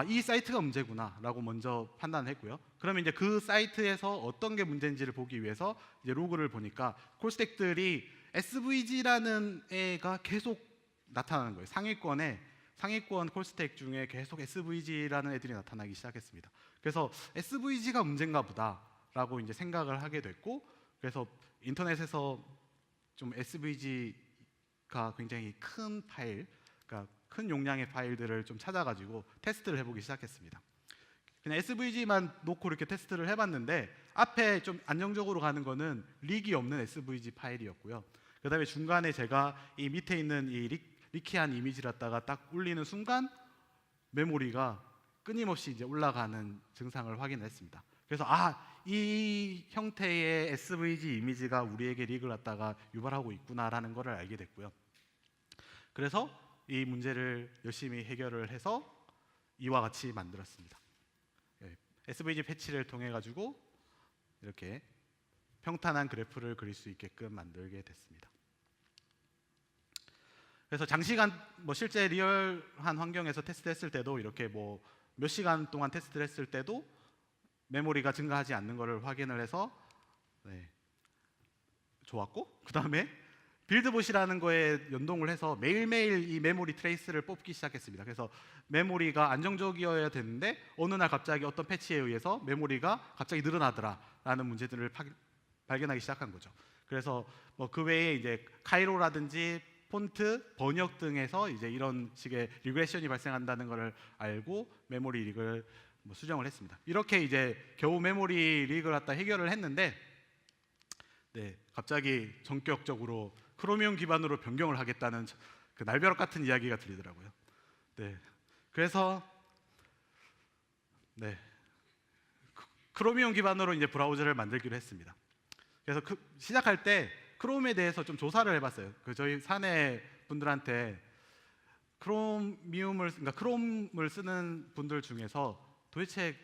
이 사이트가 문제구나라고 먼저 판단했고요. 그러면 이제 그 사이트에서 어떤 게 문제인지를 보기 위해서 이제 로그를 보니까 콜스택들이 SVG라는 애가 계속 나타나는 거예요. 상위권 콜스택 중에 계속 SVG라는 애들이 나타나기 시작했습니다. 그래서 SVG가 문제인가 보다라고 이제 생각을 하게 됐고, 그래서 인터넷에서 좀 SVG가 굉장히 큰 파일, 그러니까 큰 용량의 파일들을 좀 찾아가지고 테스트를 해보기 시작했습니다. 그냥 SVG만 놓고 이렇게 테스트를 해봤는데 앞에 좀 안정적으로 가는 거는 릭이 없는 SVG 파일이었고요. 그 다음에 중간에 제가 이 밑에 있는 이 리키한 이미지를 갖다가 딱 올리는 순간 메모리가 끊임없이 이제 올라가는 증상을 확인했습니다. 그래서 이 형태의 SVG 이미지가 우리에게 릭을 갖다가 유발하고 있구나라는 것을 알게 됐고요. 그래서 이 문제를 열심히 해결을 해서 이와 같이 만들었습니다. SVG 패치를 통해 가지고 이렇게 평탄한 그래프를 그릴 수 있게끔 만들게 됐습니다. 그래서 장시간 실제 리얼한 환경에서 테스트했을 때도 이렇게 몇 시간 동안 테스트를 했을 때도 메모리가 증가하지 않는 것을 확인을 해서 좋았고, 그 다음에 빌드봇이라는 거에 연동을 해서 매일매일 이 메모리 트레이스를 뽑기 시작했습니다. 그래서 메모리가 안정적이어야 되는데 어느 날 갑자기 어떤 패치에 의해서 메모리가 갑자기 늘어나더라라는 문제들을 발견하기 시작한 거죠. 그래서 그 외에 이제 카이로라든지 폰트, 번역 등에서 이제 이런 식의 리그레션이 발생한다는 것을 알고 메모리 릭을 수정을 했습니다. 이렇게 이제 겨우 메모리 릭을 갖다 해결을 했는데 갑자기 전격적으로 크로미움 기반으로 변경을 하겠다는 그 날벼락 같은 이야기가 들리더라고요. 그래서 크로미움 기반으로 이제 브라우저를 만들기로 했습니다. 그래서 시작할 때 크롬에 대해서 좀 조사를 해봤어요. 저희 사내 분들한테 그러니까 크롬을 쓰는 분들 중에서 도대체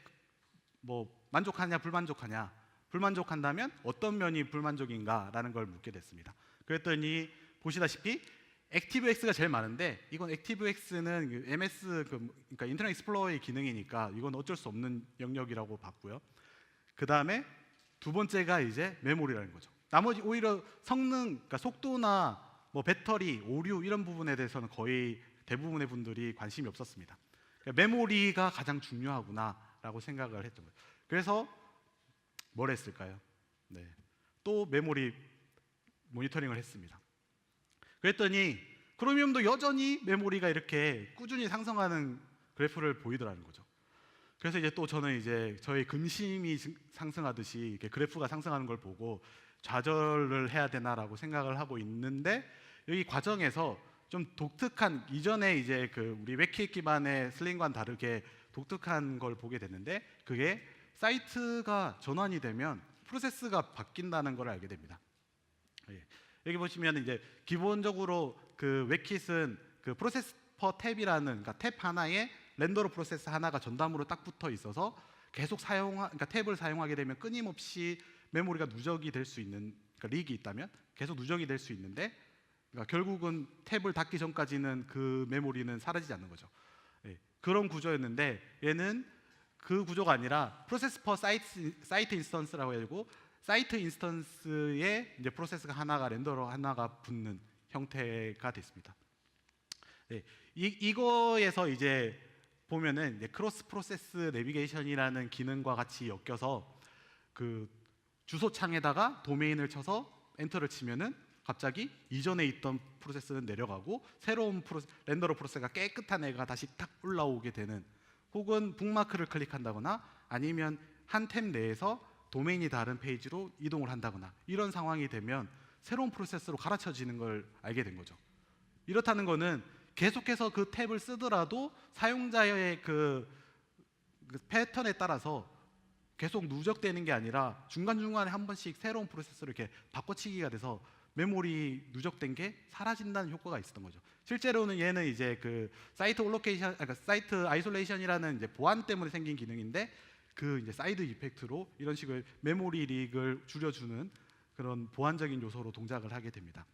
만족하냐 불만족하냐, 불만족한다면 어떤 면이 불만족인가라는 걸 묻게 됐습니다. 그랬더니 보시다시피 액티브엑스가 제일 많은데, 이건 액티브엑스는 MS 그러니까 인터넷 익스플로러의 기능이니까 이건 어쩔 수 없는 영역이라고 봤고요. 그 다음에 두 번째가 이제 메모리라는 거죠. 나머지 오히려 성능, 그러니까 속도나 배터리, 오류 이런 부분에 대해서는 거의 대부분의 분들이 관심이 없었습니다. 그러니까 메모리가 가장 중요하구나라고 생각을 했던 거예요. 그래서 뭘 했을까요? 또 메모리 모니터링을 했습니다. 그랬더니 크로미움도 여전히 메모리가 이렇게 꾸준히 상승하는 그래프를 보이더라는 거죠. 그래서 이제 또 저는 이제 저의 근심이 상승하듯이 이렇게 그래프가 상승하는 걸 보고 좌절을 해야 되나라고 생각을 하고 있는데, 여기 과정에서 좀 독특한, 이전에 이제 우리 웹킷 기반의 슬링과는 다르게 독특한 걸 보게 됐는데, 그게 사이트가 전환이 되면 프로세스가 바뀐다는 걸 알게 됩니다. 여기 보시면 이제 기본적으로 그 웹킷은 그 프로세스 퍼 탭이라는, 그러니까 탭 하나에 렌더러 프로세스 하나가 전담으로 딱 붙어 있어서 계속 그러니까 탭을 사용하게 되면 끊임없이 메모리가 누적이 될 수 있는, 그러니까 릭이 있다면 계속 누적이 될 수 있는데, 그러니까 결국은 탭을 닫기 전까지는 그 메모리는 사라지지 않는 거죠. 예, 그런 구조였는데 얘는 그 구조가 아니라 프로세스 퍼 사이트 인스턴스라고 해가지고 사이트 인스턴스에 이제 프로세스가 하나가 렌더러 하나가 붙는 형태가 됐습니다. 네, 이거에서 이제 보면은 이제 크로스 프로세스 내비게이션이라는 기능과 같이 엮여서 그 주소 창에다가 도메인을 쳐서 엔터를 치면은 갑자기 이전에 있던 프로세스는 내려가고 새로운 렌더러 프로세스가 깨끗한 애가 다시 딱 올라오게 되는, 혹은 북마크를 클릭한다거나 아니면 한 탭 내에서 도메인이 다른 페이지로 이동을 한다거나 이런 상황이 되면 새로운 프로세스로 갈아쳐지는 걸 알게 된 거죠. 이렇다는 거는 계속해서 그 탭을 쓰더라도 사용자의 그 패턴에 따라서 계속 누적되는 게 아니라 중간중간에 한 번씩 새로운 프로세스를 이렇게 바꿔치기가 돼서 메모리 누적된 게 사라진다는 효과가 있었던 거죠. 실제로는 얘는 이제 그 사이트 올로케이션, 그러니까 사이트 아이솔레이션이라는 이제 보안 때문에 생긴 기능인데, 그 이제 사이드 이펙트로 이런 식으로 메모리 릭을 줄여주는 그런 보안적인 요소로 동작을 하게 됩니다.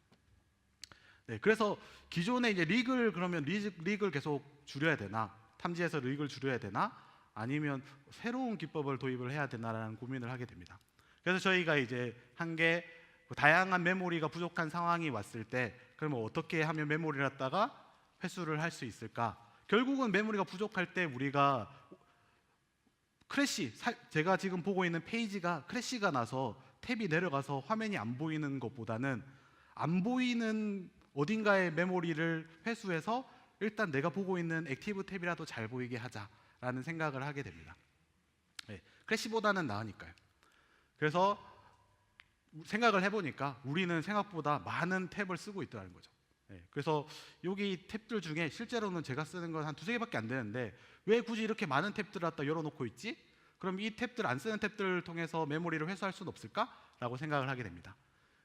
네, 그래서 기존에 이제 릭을 그러면 릭을 계속 줄여야 되나, 탐지해서 릭을 줄여야 되나, 아니면 새로운 기법을 도입을 해야 되나라는 고민을 하게 됩니다. 그래서 저희가 이제 한 게 다양한 메모리가 부족한 상황이 왔을 때 그러면 어떻게 하면 메모리를 갖다가 회수를 할 수 있을까? 결국은 메모리가 부족할 때 우리가 제가 지금 보고 있는 페이지가 크래시가 나서 탭이 내려가서 화면이 안 보이는 것보다는 안 보이는 어딘가의 메모리를 회수해서 일단 내가 보고 있는 액티브 탭이라도 잘 보이게 하자라는 생각을 하게 됩니다. 네, 크래시보다는 나으니까요. 그래서 생각을 해보니까 우리는 생각보다 많은 탭을 쓰고 있더라는 거죠. 네, 그래서 여기 탭들 중에 실제로는 제가 쓰는 건 한 두세 개밖에 안 되는데 왜 굳이 이렇게 많은 탭들을 갖다 열어놓고 있지? 그럼 이 탭들, 안 쓰는 탭들을 통해서 메모리를 회수할 수는 없을까라고 생각을 하게 됩니다.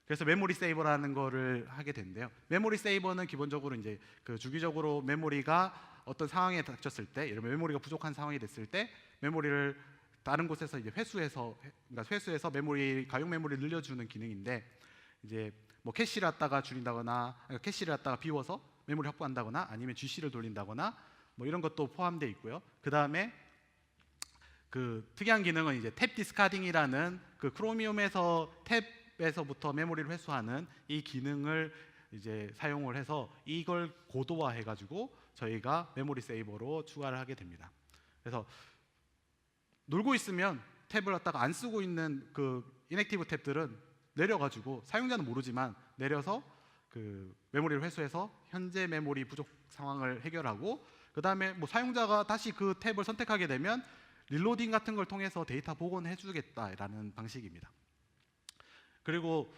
그래서 메모리 세이버라는 거를 하게 되는데요. 메모리 세이버는 기본적으로 이제 그 주기적으로 메모리가 어떤 상황에 닥쳤을 때, 예를 들면 메모리가 부족한 상황이 됐을 때 메모리를 다른 곳에서 이제 회수해서 메모리, 가용 메모리를 늘려주는 기능인데, 이제 뭐 캐시를 갖다가 줄인다거나, 캐시를 갖다가 비워서 메모리 확보한다거나, 아니면 GC를 돌린다거나 뭐 이런 것도 포함되어 있고요. 그 다음에 그 특이한 기능은 이제 탭 디스카딩이라는 그 크로미움에서 탭에서부터 메모리를 회수하는 이 기능을 이제 사용을 해서 이걸 고도화해가지고 저희가 메모리 세이버로 추가를 하게 됩니다. 그래서 놀고 있으면 탭을 갖다가 안 쓰고 있는 그 인액티브 탭들은 내려가지고 사용자는 모르지만 내려서 그 메모리를 회수해서 현재 메모리 부족 상황을 해결하고, 그 다음에 뭐 사용자가 다시 그 탭을 선택하게 되면 릴로딩 같은 걸 통해서 데이터 복원해 주겠다라는 방식입니다. 그리고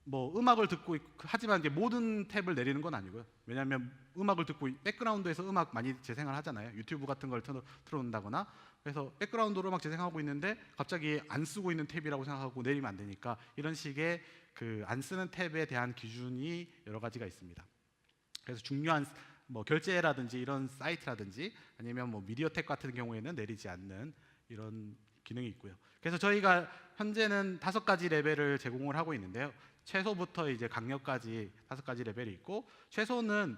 뭐 음악을 듣고 하지만 이제 모든 탭을 내리는 건 아니고요. 왜냐하면 음악을 듣고 백그라운드에서 음악 많이 재생을 하잖아요. 유튜브 같은 걸 틀어놓는다거나. 그래서 백그라운드로 음악 재생하고 있는데 갑자기 안 쓰고 있는 탭이라고 생각하고 내리면 안 되니까 이런 식의 그 안 쓰는 탭에 대한 기준이 여러 가지가 있습니다. 그래서 중요한 뭐 결제라든지 이런 사이트라든지 아니면 뭐 미디어 탭 같은 경우에는 내리지 않는 이런 기능이 있고요. 그래서 저희가 현재는 5가지 레벨을 제공을 하고 있는데요. 최소부터 이제 강력까지 5가지 레벨이 있고, 최소는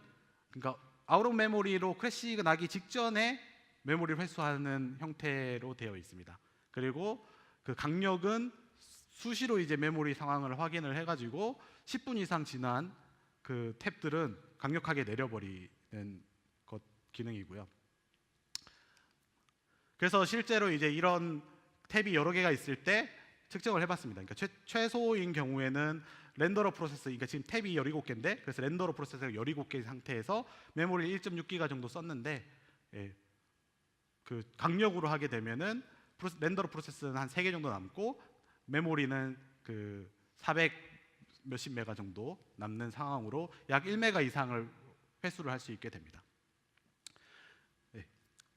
그러니까 아웃 오브 메모리로 크래시가 나기 직전에 메모리를 회수하는 형태로 되어 있습니다. 그리고 그 강력은 수시로 이제 메모리 상황을 확인을 해가지고 10분 이상 지난 그 탭들은 강력하게 내려버리는 것 기능이고요. 그래서 실제로 이제 이런 탭이 여러 개가 있을 때 측정을 해봤습니다. 그러니까 최소인 경우에는 렌더러 프로세스, 그러니까 지금 탭이 17개인데 그래서 렌더러 프로세스가 17개 상태에서 메모리 1.6기가 정도 썼는데, 예, 그 강력으로 하게 되면은 렌더러 프로세스는 한 3개 정도 남고 메모리는 그 400 몇십 메가 정도 남는 상황으로 약 1메가 이상을 회수를 할 수 있게 됩니다. 네.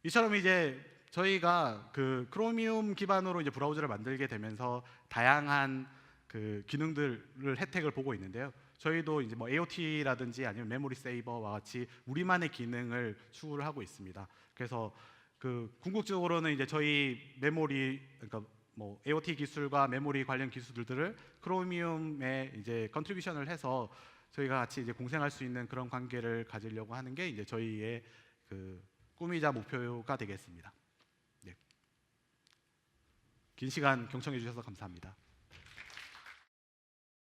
이처럼 이제 저희가 그 크로미움 기반으로 이제 브라우저를 만들게 되면서 다양한 그 기능들을 혜택을 보고 있는데요. 저희도 이제 뭐 AOT라든지 아니면 메모리 세이버와 같이 우리만의 기능을 추구를 하고 있습니다. 그래서 그 궁극적으로는 이제 저희 메모리 그러니까 뭐 AOT 기술과 메모리 관련 기술들을 크로미움에 이제 컨트리뷰션을 해서 저희가 같이 이제 공생할 수 있는 그런 관계를 가지려고 하는 게 이제 저희의 그 꿈이자 목표가 되겠습니다. 네. 긴 시간 경청해 주셔서 감사합니다.